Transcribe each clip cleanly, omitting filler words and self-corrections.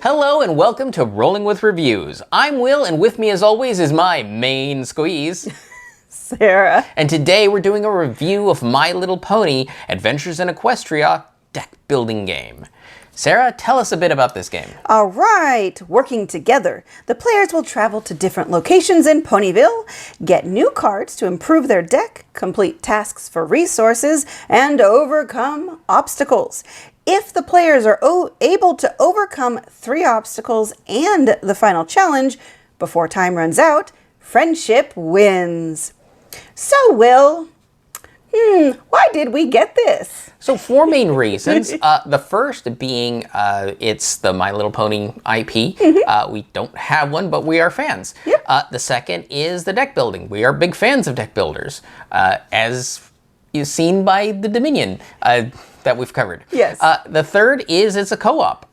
Hello and welcome to Rolling with Reviews. I'm Will, and with me as always is my main squeeze, Sarah. And today we're doing a review of My Little Pony Adventures in Equestria Deck-Building Game. Sarah, tell us a bit about this game. All right, working together. The players will travel to different locations in Ponyville, get new cards to improve their deck, complete tasks for resources, and overcome obstacles. If the players are able to overcome 3 obstacles and the final challenge before time runs out, friendship wins. So, Will, why did we get this? So 4 main reasons. The first being it's the My Little Pony IP. We don't have one, but we are fans. Yep. The second is the deck building. We are big fans of deck builders, as is seen by the Dominion that we've covered. Yes. The third is it's a co-op.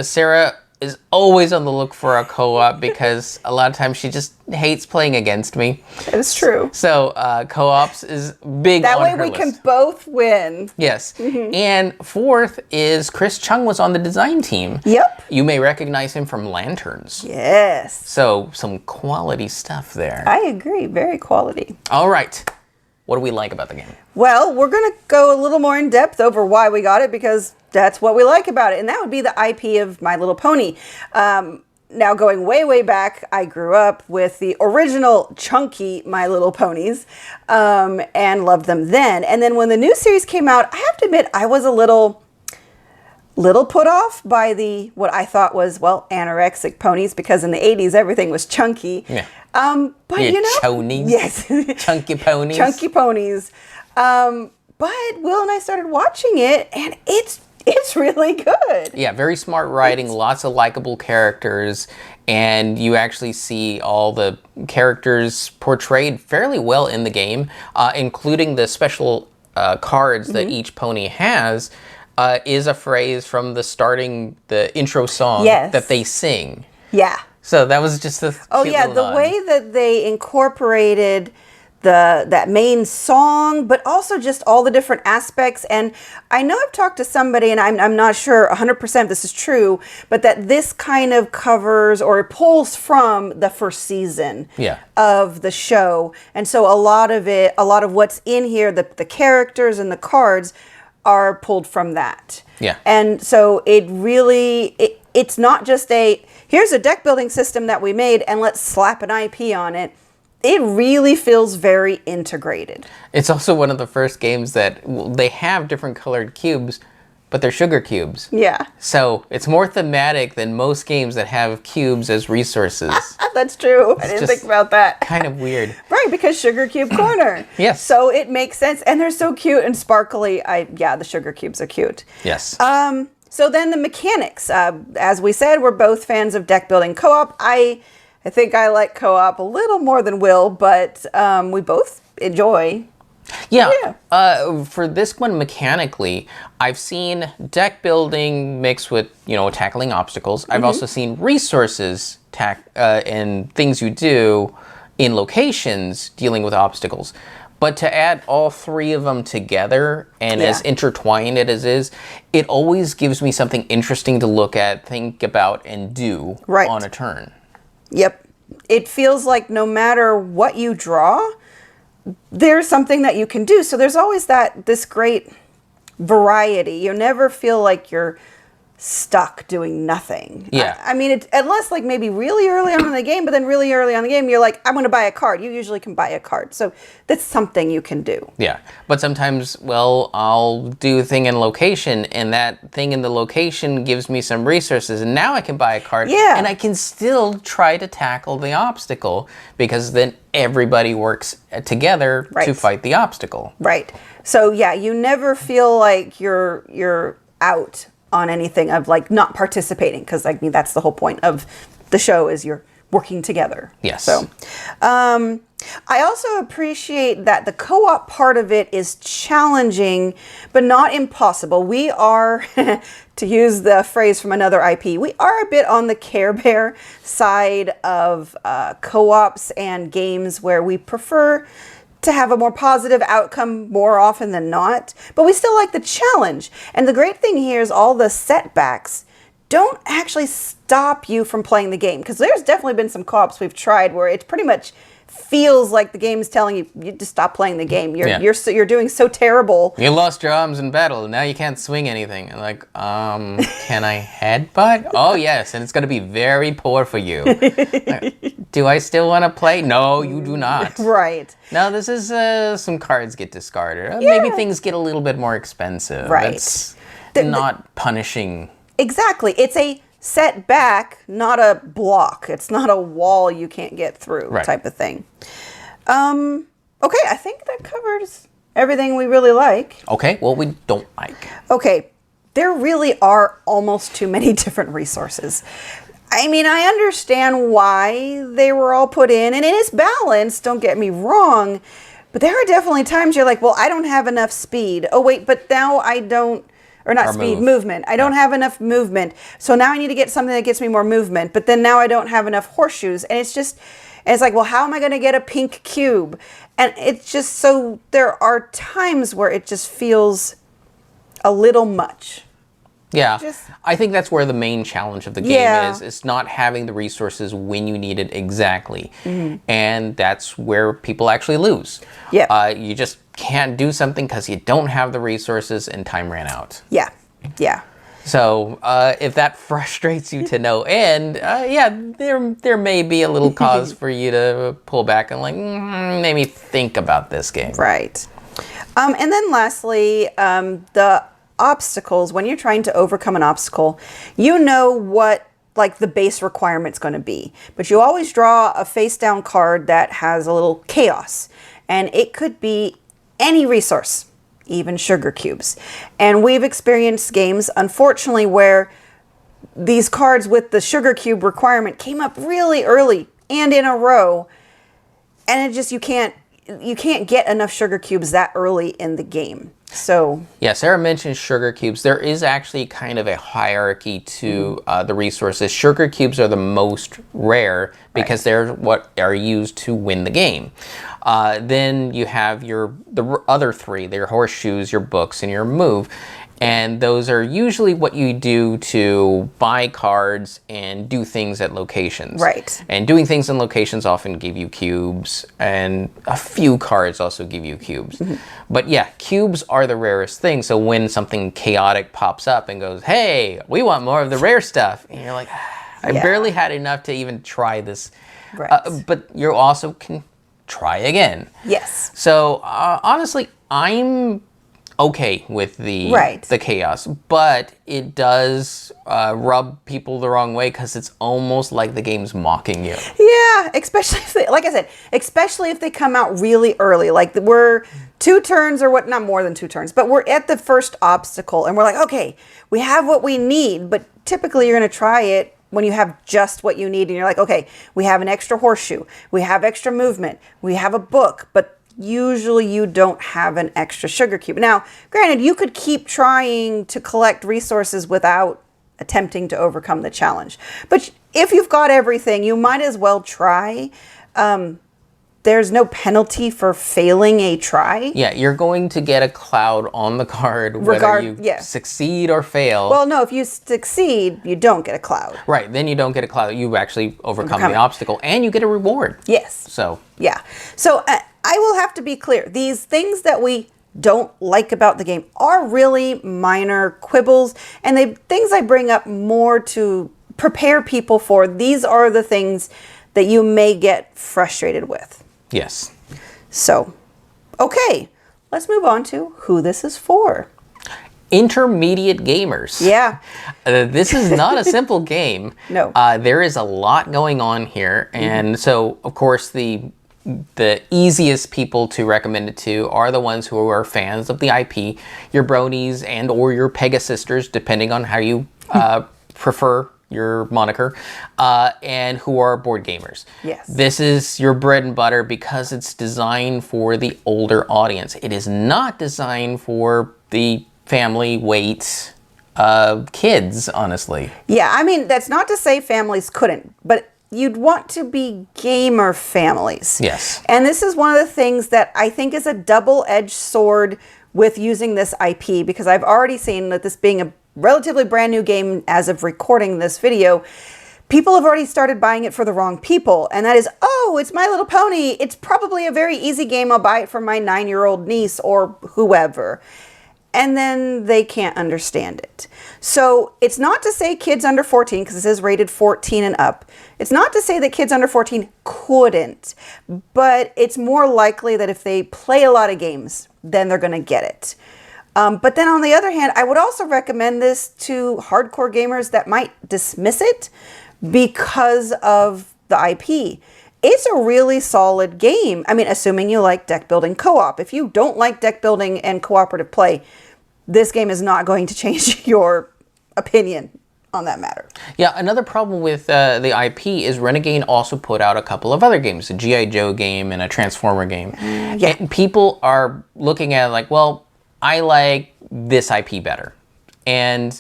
Sarah is always on the look for a co-op because a lot of times she just hates playing against me. That is true. So co-ops is big That on way her we list. can both win. Yes. And fourth is Chris Chung was on the design team. Yep. You may recognize him from Lanterns. Yes. So some quality stuff there. I agree. Very quality. All right. What do we like about the game? Well, we're going to go a little more in depth over why we got it because that's what we like about it. And that would be the IP of My Little Pony. Now, going way, way back, I grew up with the original chunky My Little Ponies and loved them then. And then when the new series came out, I have to admit, I was a little put off by the what I thought was, well, anorexic ponies, because in the 80s, everything was chunky. Yeah. But you know, chonies. Yes. Chunky ponies. Chunky ponies. But Will and I started watching it, and it's really good. Yeah, very smart writing, lots of likable characters, and you actually see all the characters portrayed fairly well in the game, including the special cards that each pony has. Is a phrase from the intro song that they sing. Yeah. So that was just a cute little the nod. way that they incorporated that main song, but also just all the different aspects. And I know I've talked to somebody, and I'm not sure 100% this is true, but that this kind of covers or pulls from the first season of the show. And so a lot of what's in here, the characters and the cards are pulled from that. Yeah. And so it's not just here's a deck building system that we made and let's slap an IP on it. It really feels very integrated. It's also one of the first games that they have different colored cubes, but they're sugar cubes. Yeah. So it's more thematic than most games that have cubes as resources. That's true. I didn't think about that. Kind of weird. Right, because Sugar Cube Corner. Yes. So it makes sense. And they're so cute and sparkly. The sugar cubes are cute. Yes. So then the mechanics. As we said, we're both fans of deck building co-op. I think I like co-op a little more than Will, but we both enjoy. Yeah. For this one, mechanically, I've seen deck building mixed with, tackling obstacles. I've also seen resources and things you do in locations dealing with obstacles. But to add all 3 of them together and as intertwined as it is, it always gives me something interesting to look at, think about, and do on a turn. Yep. It feels like no matter what you draw, there's something that you can do. So there's always this great variety. You never feel like you're stuck doing nothing. Yeah. I mean, unless like maybe really early on in the game, but then really early on in the game, you're like, I'm going to buy a card. You usually can buy a card. So that's something you can do. Yeah. But sometimes, I'll do a thing in location, and that thing in the location gives me some resources, and now I can buy a card. Yeah. And I can still try to tackle the obstacle, because then everybody works together to fight the obstacle. Right. So yeah, you never feel like you're out on anything of like not participating, because that's the whole point of the show is you're working together. Yes. So I also appreciate that the co-op part of it is challenging but not impossible. We are to use the phrase from another IP, we are a bit on the Care Bear side of co-ops and games where we prefer to have a more positive outcome more often than not, but we still like the challenge. And the great thing here is all the setbacks don't actually stop you from playing the game. Because there's definitely been some co-ops we've tried where it pretty much feels like the game's telling you, you just stop playing the game. You're doing so terrible. You lost your arms in battle, and now you can't swing anything. And like, can I headbutt? Oh yes, and it's gonna be very poor for you. Do I still want to play? No, you do not. Right. No, this is some cards get discarded. Maybe things get a little bit more expensive. Right. It's not punishing. Exactly. It's a setback, not a block. It's not a wall you can't get through type of thing. Okay, I think that covers everything we really like. Okay, well, we don't like. Okay, there really are almost too many different resources. I mean, I understand why they were all put in, and it is balanced, don't get me wrong, but there are definitely times you're like, well, I don't have enough speed. Oh, wait, but now I don't. Or not speed, movement. I don't have enough movement. So now I need to get something that gets me more movement. But then now I don't have enough horseshoes. And it's like, well, how am I going to get a pink cube? And it's just so there are times where it just feels a little much. Yeah, I think that's where the main challenge of the game is. It's not having the resources when you need it exactly. And that's where people actually lose. Yeah. You just can't do something because you don't have the resources and time ran out. Yeah, yeah. So if that frustrates you to no end, there may be a little cause for you to pull back and like, maybe think about this game. Right. And then lastly, the obstacles. When you're trying to overcome an obstacle, you know what like the base requirement's going to be, but you always draw a face down card that has a little chaos, and it could be any resource, even sugar cubes. And we've experienced games, unfortunately, where these cards with the sugar cube requirement came up really early and in a row, and it just you can't get enough sugar cubes that early in the game. So yeah, Sarah mentioned sugar cubes. There is actually kind of a hierarchy to the resources. Sugar cubes are the most rare because they're what are used to win the game. Then you have the other three, your horseshoes, your books, and your move. And those are usually what you do to buy cards and do things at locations. Right. And doing things in locations often give you cubes, and a few cards also give you cubes. But yeah, cubes are the rarest thing. So when something chaotic pops up and goes, hey, we want more of the rare stuff, and you're like, I barely had enough to even try this. Right. But you also can try again. Yes. So honestly, I'm okay with the chaos, but it does rub people the wrong way because it's almost like the game's mocking you. Yeah, especially if they, like I said, especially if they come out really early. Like we're 2 turns or what, not more than 2 turns, but we're at the first obstacle and we're like, okay, we have what we need, but typically you're going to try it when you have just what you need and you're like, okay, we have an extra horseshoe, we have extra movement, we have a book, but usually you don't have an extra sugar cube. Now, granted, you could keep trying to collect resources without attempting to overcome the challenge. But if you've got everything, you might as well try. There's no penalty for failing a try. Yeah, you're going to get a cloud on the card whether you succeed or fail. Well, no, if you succeed, you don't get a cloud. Right, then you don't get a cloud. You actually overcome the obstacle and you get a reward. Yes. So. Yeah. So I will have to be clear. These things that we don't like about the game are really minor quibbles, and things I bring up more to prepare people for. These are the things that you may get frustrated with. Yes. So, okay, let's move on to who this is for. Intermediate gamers. Yeah. This is not a simple game. No. There is a lot going on here, and so, of course, the easiest people to recommend it to are the ones who are fans of the IP, your bronies and or your Pegasisters, depending on how you prefer your moniker, and who are board gamers. Yes. This is your bread and butter because it's designed for the older audience. It is not designed for the family weight kids, honestly. Yeah, I mean, that's not to say families couldn't, but you'd want to be gamer families. Yes. And this is one of the things that I think is a double-edged sword with using this IP, because I've already seen that this being a relatively brand new game as of recording this video, people have already started buying it for the wrong people. And that is, oh, it's My Little Pony. It's probably a very easy game. I'll buy it for my 9-year-old niece or whoever. And then they can't understand it. So it's not to say kids under 14, because this is rated 14 and up. It's not to say that kids under 14 couldn't, but it's more likely that if they play a lot of games, then they're going to get it. But then on the other hand, I would also recommend this to hardcore gamers that might dismiss it because of the IP. It's a really solid game. I mean, assuming you like deck building co-op. If you don't like deck building and cooperative play, this game is not going to change your opinion on that matter. Yeah, another problem with the IP is Renegade also put out a couple of other games, a G.I. Joe game and a Transformer game. Yeah. And people are looking at it like, well, I like this IP better. And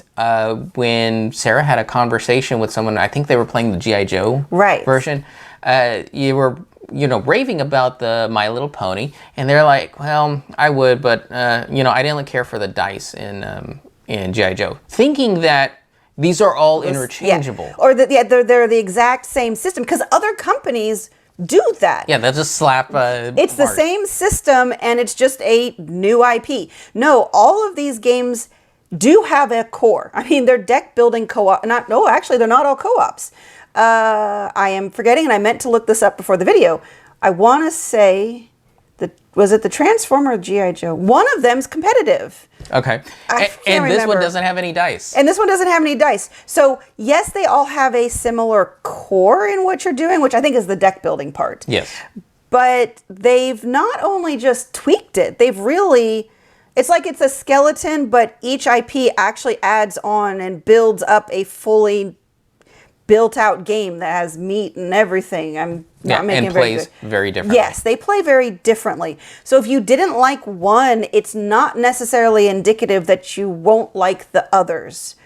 when Sarah had a conversation with someone, I think they were playing the G.I. Joe version, you were, raving about the My Little Pony, and they're like, well, I would, but, I didn't care for the dice in G.I. Joe. Thinking that these are all interchangeable. Yeah. Or they're the exact same system, because other companies do that. Yeah, they'll just slap it's the same system, and it's just a new IP. No, all of these games do have a core. I mean, they're deck building co-op. Actually, they're not all co-ops. I am forgetting, and I meant to look this up before the video. I want to say was it the Transformer or G.I. Joe? One of them's competitive. Okay. And this one doesn't have any dice. And this one doesn't have any dice. So yes, they all have a similar core in what you're doing, which I think is the deck building part. Yes. But they've not only just tweaked it, they've really, it's like it's a skeleton, but each IP actually adds on and builds up a fully built out game that has meat and everything. I'm not making and it plays very differently. Yes, they play very differently. So if you didn't like one, it's not necessarily indicative that you won't like the others.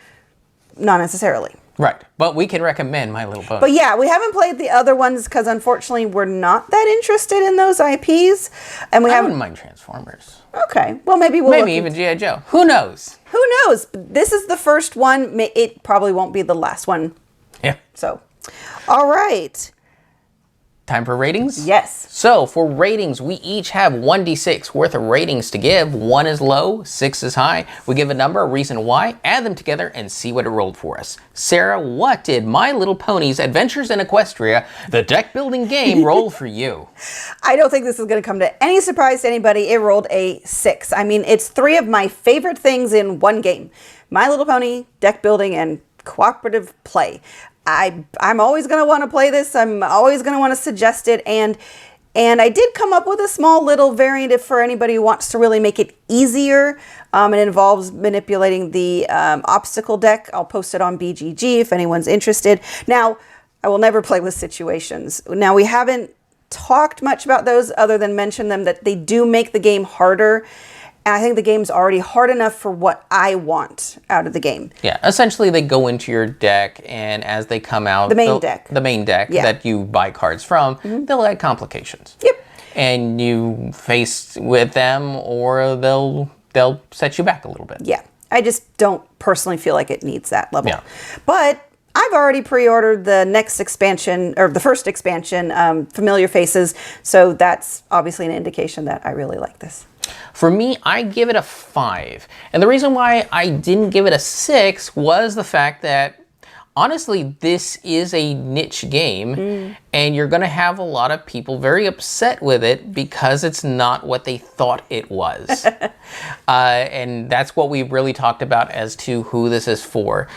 Not necessarily. Right. But we can recommend My Little Pony. But yeah, we haven't played the other ones because unfortunately we're not that interested in those IPs. And I wouldn't mind Transformers. Okay. Well, maybe even G.I. Joe. Who knows? Who knows? This is the first one. It probably won't be the last one. Yeah. So, all right. Time for ratings? Yes. So for ratings, we each have 1d6 worth of ratings to give. 1 is low, 6 is high. We give a number, a reason why, add them together, and see what it rolled for us. Sarah, what did My Little Pony's Adventures in Equestria, the deck building game, roll for you? I don't think this is going to come to any surprise to anybody. It rolled a 6. I mean, it's 3 of my favorite things in one game. My Little Pony, deck building, and cooperative play. I'm always going to want to play this. I'm always going to want to suggest it. And I did come up with a small little variant for anybody who wants to really make it easier. It involves manipulating the obstacle deck. I'll post it on BGG if anyone's interested. Now, I will never play with situations. Now, we haven't talked much about those other than mention them, that they do make the game harder. And I think the game's already hard enough for what I want out of the game. Yeah, essentially they go into your deck, and as they come out... The main deck that you buy cards from, they'll add complications. Yep. And you face with them, or they'll set you back a little bit. Yeah, I just don't personally feel like it needs that level. Yeah. But I've already pre-ordered the next expansion, or the first expansion, Familiar Faces, so that's obviously an indication that I really like this. For me, I give it a 5. And the reason why I didn't give it a 6 was the fact that, honestly, this is a niche game, and you're going to have a lot of people very upset with it because it's not what they thought it was. And that's what we really talked about as to who this is for.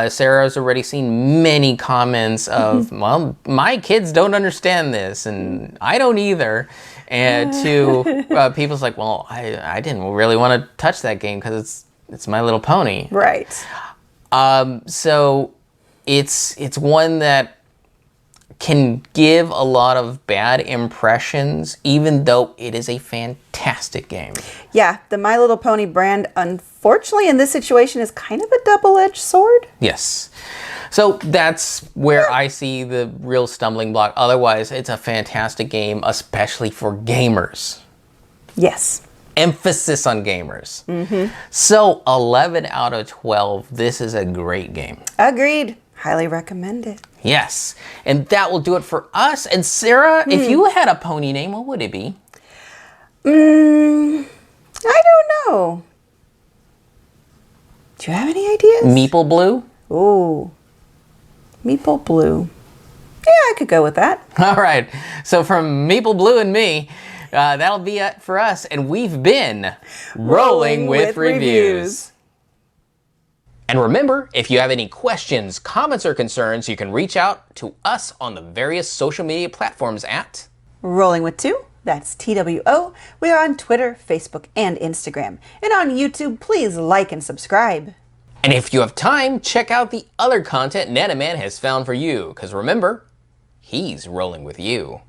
Sarah's already seen many comments of, well, my kids don't understand this, and I don't either. And to people's like, well, I didn't really want to touch that game because it's My Little Pony. Right. So it's one that can give a lot of bad impressions, even though it is a fantastic game. Yeah, the My Little Pony brand, unfortunately, in this situation, is kind of a double-edged sword. Yes. So that's where I see the real stumbling block. Otherwise, it's a fantastic game, especially for gamers. Yes. Emphasis on gamers. So 11 out of 12. This is a great game. Agreed. Highly recommend it. Yes. And that will do it for us. And Sarah, if you had a pony name, what would it be? I don't know. Do you have any ideas? Meeple Blue? Ooh. Meeple Blue. Yeah, I could go with that. All right. So from Meeple Blue and me, that'll be it for us. And we've been Rolling with Reviews. And remember, if you have any questions, comments, or concerns, you can reach out to us on the various social media platforms at Rolling with Two. That's TWO. We are on Twitter, Facebook, and Instagram. And on YouTube, please like and subscribe. And if you have time, check out the other content Nanaman has found for you. Because remember, he's rolling with you.